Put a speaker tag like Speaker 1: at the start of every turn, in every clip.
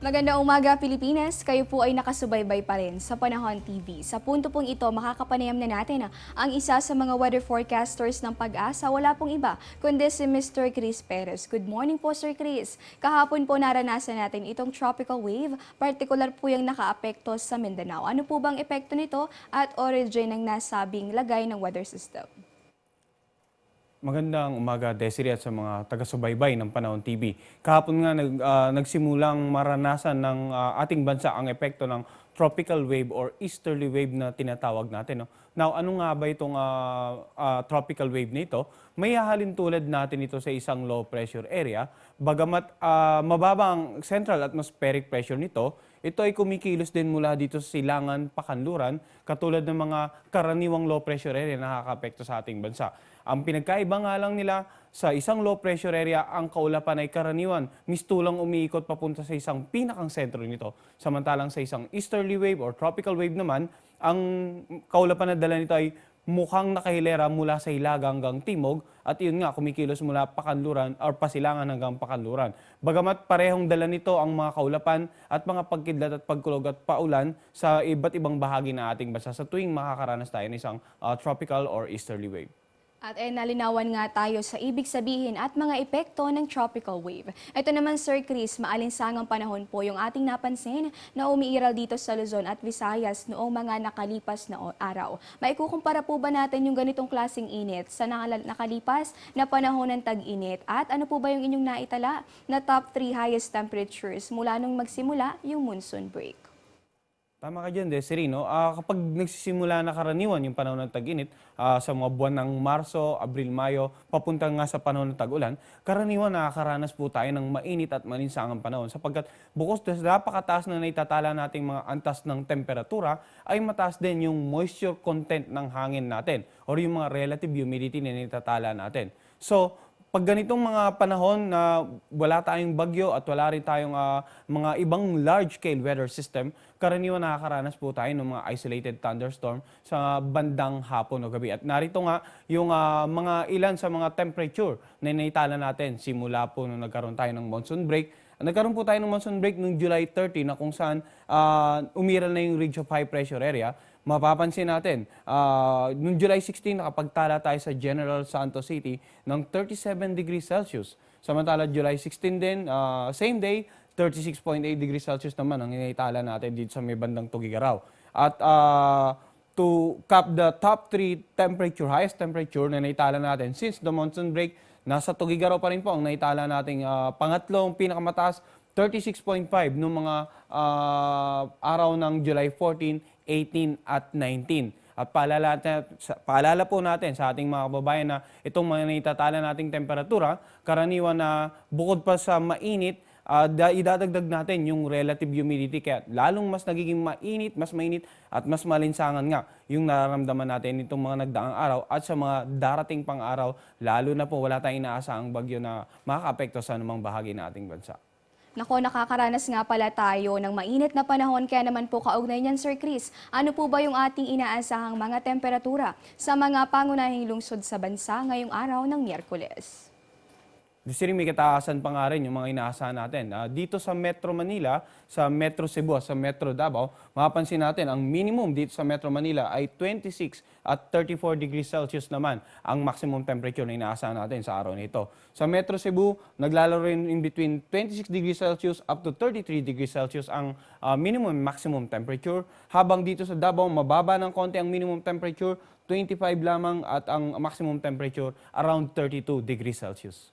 Speaker 1: Magandang umaga, Pilipinas. Kayo po ay nakasubaybay pa rin sa Panahon TV. Sa punto pong ito, makakapanayam na natin ang isa sa mga weather forecasters ng Pag-asa. Wala pong iba, kundi si Mr. Chris Perez. Good morning po, Sir Chris. Kahapon po naranasan natin itong tropical wave, particular po yung nakaapekto sa Mindanao. Ano po bang epekto nito at origin ng nasabing lagay ng weather system?
Speaker 2: Magandang umaga, Desiree, at sa mga taga-subaybay ng Panahon TV. Kahapon nga nagsimulang maranasan ng ating bansa ang epekto ng tropical wave or easterly wave na tinatawag natin. No? Now, ano nga ba itong tropical wave nito? May hahalin tulad natin ito sa isang low pressure area. Bagamat mababa ang central atmospheric pressure nito, ito ay kumikilos din mula dito sa silangan, pakanluran, katulad ng mga karaniwang low pressure area na nakakaapekto sa ating bansa. Ang pinagkaiba nga lang nila, sa isang low pressure area, ang kaulapan ay karaniwan mistulang umiikot papunta sa isang pinakang sentro nito. Samantalang sa isang easterly wave or tropical wave naman, ang kaulapan na dala nito ay mukhang nakahilera mula sa hilaga hanggang timog at yun nga kumikilos mula pakanluran or pasilangan hanggang pakanluran. Bagamat parehong dala nito ang mga kaulapan at mga pagkidlat at pagkulog at paulan sa iba't ibang bahagi ng ating bansa sa tuwing makakaranas tayo ng isang tropical or easterly wave.
Speaker 1: At nalinawan nga tayo sa ibig sabihin at mga epekto ng tropical wave. Ito naman, Sir Chris, maalinsangang panahon po yung ating napansin na umiiral dito sa Luzon at Visayas noong mga nakalipas na araw. Maikukumpara po ba natin yung ganitong klaseng init sa nakalipas na panahon ng tag-init? At ano po ba yung inyong naitala na top 3 highest temperatures mula nung magsimula yung monsoon break?
Speaker 2: Tama ka dyan, Desiree, no? Kapag nagsisimula na karaniwan yung panahon ng tag-init, sa mga buwan ng Marso, Abril, Mayo, papunta nga sa panahon ng tag-ulan, karaniwan nakakaranas po tayo ng mainit at malinsangang panahon sapagkat bukod sa napakataas na naitatala nating mga antas ng temperatura, ay mataas din yung moisture content ng hangin natin or yung mga relative humidity na naitatala natin. So, pag ganitong mga panahon na wala tayong bagyo at wala rin tayong mga ibang large-scale weather system, karaniwan nakakaranas po tayo ng mga isolated thunderstorm sa bandang hapon o gabi. At narito nga yung mga ilan sa mga temperature na naitala natin simula po nung nagkaroon tayo ng monsoon break. Nagkaroon po tayo ng monsoon break noong July 30 na kung saan umiral na yung ridge of high pressure area. Mapapansin natin, noong July 16, nakapagtala tayo sa General Santos City ng 37 degrees Celsius. Samantala, July 16 din, same day, 36.8 degrees Celsius naman ang inaitala natin dito sa may bandang Tugigaraw. At to cap the top 3 temperature, highest temperature na naitala natin since the monsoon break, nasa Tugigaraw pa rin po ang naitala nating pangatlong pinakamataas, 36.5 noong mga araw ng July 14, 18 at 19. At paalala po natin sa ating mga kababayan na itong mga naitatala nating temperatura, karaniwan na bukod pa sa mainit, idadagdag natin yung relative humidity kaya lalong mas nagiging mainit at mas malinsangan nga yung nararamdaman natin itong mga nagdaang araw at sa mga darating pang araw, lalo na po wala tayong inaasahang bagyo na makakaapekto sa anumang bahagi ng ating bansa.
Speaker 1: Nako, nakakaranas nga pala tayo ng mainit na panahon kaya naman po kaugnay niyan, Sir Chris. Ano po ba yung ating inaasahang mga temperatura sa mga pangunahing lungsod sa bansa ngayong araw ng Miyerkules?
Speaker 2: Desiree, may kataasan pa nga rin yung mga inaasahan natin. Dito sa Metro Manila, sa Metro Cebu, sa Metro Davao, mapapansin natin ang minimum dito sa Metro Manila ay 26 at 34 degrees Celsius naman ang maximum temperature na inaasahan natin sa araw na ito. Sa Metro Cebu, naglalaro rin in between 26 degrees Celsius up to 33 degrees Celsius ang minimum and maximum temperature. Habang dito sa Davao, mababa ng konti ang minimum temperature, 25 lamang at ang maximum temperature around 32 degrees Celsius.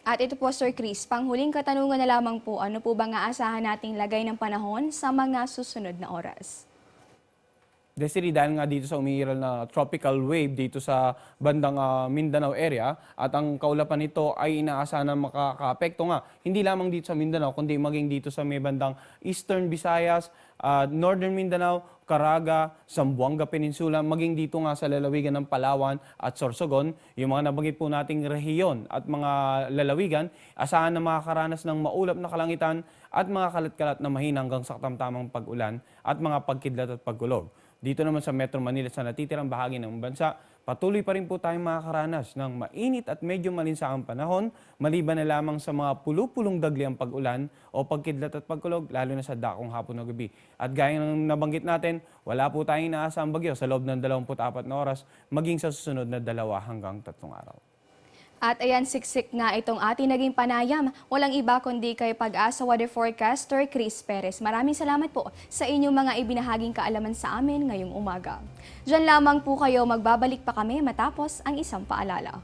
Speaker 1: At ito po, Sir Chris, panghuling katanungan na lamang po, ano po bang aasahan nating lagay ng panahon sa mga susunod na oras?
Speaker 2: Desiree, dahil nga dito sa umiiral na tropical wave dito sa bandang Mindanao area at ang kaulapan nito ay inaasahan na makakaapekto nga hindi lamang dito sa Mindanao kundi maging dito sa may bandang Eastern Visayas, Northern Mindanao, Caraga, Zamboanga Peninsula, maging dito nga sa lalawigan ng Palawan at Sorsogon, yung mga nabanggit po nating rehiyon at mga lalawigan, asahan na makakaranas ng maulap na kalangitan at mga kalat-kalat na mahina hanggang sa katamtamang pag-ulan at mga pagkidlat at pagkulog. Dito naman sa Metro Manila sa natitirang bahagi ng bansa, patuloy pa rin po tayong makakaranas ng mainit at medyo malinsangang panahon, maliban na lamang sa mga pulupulong dagli ang pag-ulan o pagkidlat at pagkulog, lalo na sa dakong hapon o gabi. At gaya ng nabanggit natin, wala po tayong inaasahang bagyo sa loob ng 24 na oras, maging sa susunod na 2 hanggang 3 araw.
Speaker 1: At ayan, siksik nga itong ating naging panayam. Walang iba kundi kay Pag-asa Weather Forecaster Chris Perez. Maraming salamat po sa inyong mga ibinahaging kaalaman sa amin ngayong umaga. Diyan lamang po kayo, magbabalik pa kami matapos ang isang paalala.